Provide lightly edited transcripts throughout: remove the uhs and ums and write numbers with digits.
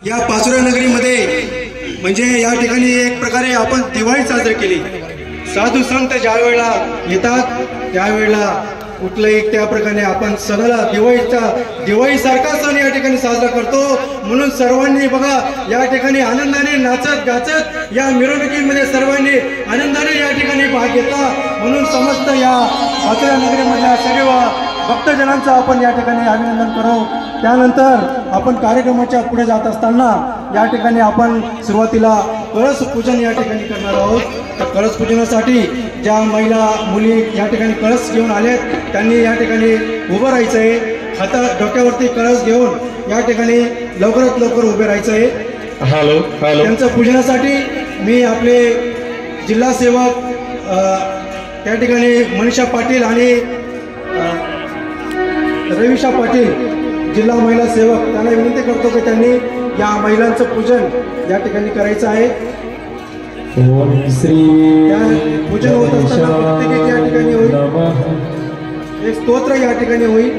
या पाचोरा नगरीमध्ये म्हणजे या ठिकाणी एक प्रकारे आपण दिवाळी साजरी केली। साधू संत ज्या वेळेला येतात त्यावेळेला कुठलाही त्या प्रकारे आपण सणाला दिवाळी सारखा सण या ठिकाणी साजरा करतो। म्हणून सर्वांनी बघा या ठिकाणी आनंदाने नाचत गाचत या मिरवणुकीमध्ये सर्वांनी आनंदाने या ठिकाणी भाग घेतला। म्हणून समस्त या पाचोरा नगरीमधल्या सर्व भक्तजनांचं आपण या ठिकाणी अभिनंदन करू। त्यानंतर आपण कार्यक्रमाच्या पुढे जात असताना या ठिकाणी आपण सुरुवातीला कळस पूजन या ठिकाणी करणार आहोत। तर कळस पूजनासाठी ज्या महिला मुली या ठिकाणी कळस घेऊन आलेत त्यांनी या ठिकाणी उभं राहायचं आहे। हातात डोक्यावरती कळस घेऊन या ठिकाणी लवकरात लवकर उभे राहायचं आहे। हॅलो त्यांच्या पूजनासाठी मी आपले जिल्हा सेवक त्या ठिकाणी मनीषा पाटील आणि रविशा पाटील जिल्हा महिला सेवक त्यांना विनंती करतो की त्यांनी या महिलांचं पूजन या ठिकाणी करायचं आहे। ओम श्री पूजन होत असताना प्रत्येक या ठिकाणी होईल एक स्तोत्र या ठिकाणी होईल।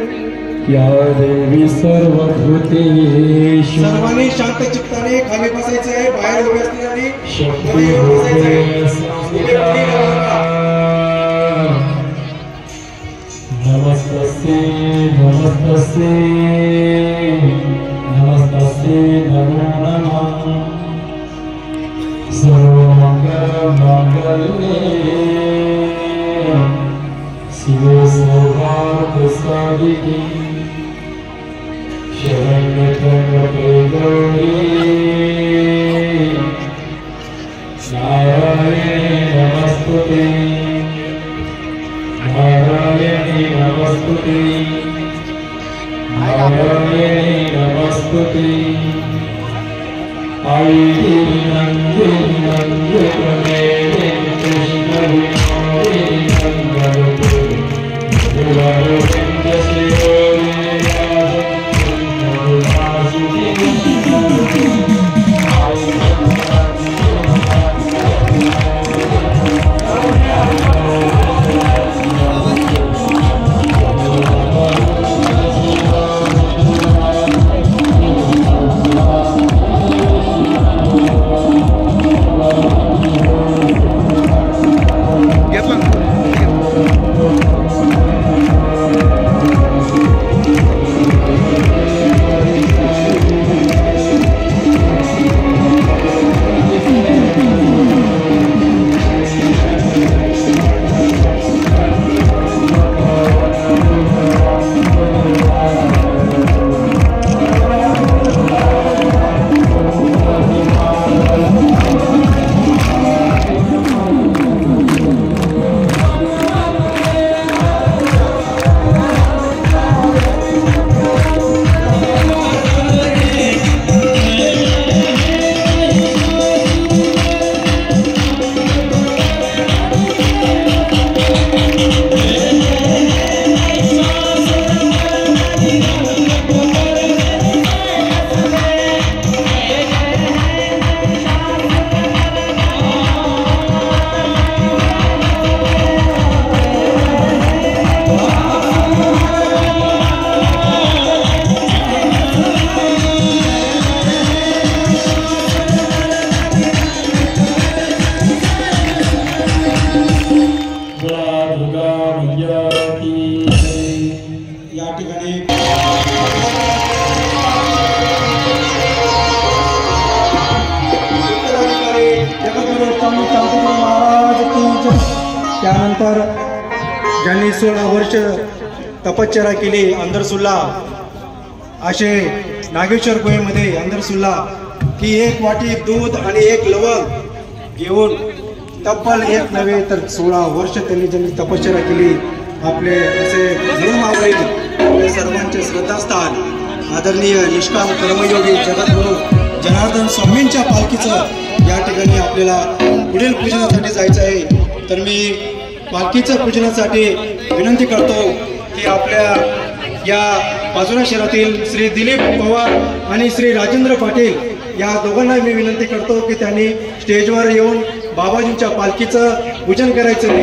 या देवी सर्वभूतेषु सर्वांनी शांत चित्ताने खाली बसायचं आहे। बाहेर उभे असलेल्यांनी नमस्तस्ते नमस्तस्ते नमस्तस्ते नमो नमः सर्वमंगलमांगल्ये शिवे सर्वार्थसाधिके शरण्ये गौरी नारायणे नमस्तुते नारायणी नमस्तुते नारायणी नमस्तुते आई नंदे नंदे प्रेमे कृष्ण विनोदे नंदे गोविंद त्यानंतर ज्यांनी 16 वर्ष तपश्चर्या केली अंधरसुल्ला असे नागेश्वर गुहेमध्ये अंधरसुल्ला की एक वाटी दूध आणि एक लवंग घेऊन तब्बल एक नव्हे तर 16 वर्ष त्यांनी ज्यांनी तपश्चर्या केली आपले असे गुरुमावळी आपल्या सर्वांचे श्रद्धास्थान आदरणीय निष्काम कर्मयोगी जगद्गुरू जनार्दन स्वामींच्या पालखीचं या ठिकाणी आपल्याला पुढील पूजनासाठी जायचं आहे। तर मी पालखीच्या पूजनासाठी विनंती करतो की आपल्या या पाचोरा शहरातील श्री दिलीप पवार आणि श्री राजेंद्र पाटील या दोघांना मी विनंती करतो की त्यांनी स्टेजवर येऊन बाबाजींच्या पालखीचं पूजन करायचं आहे।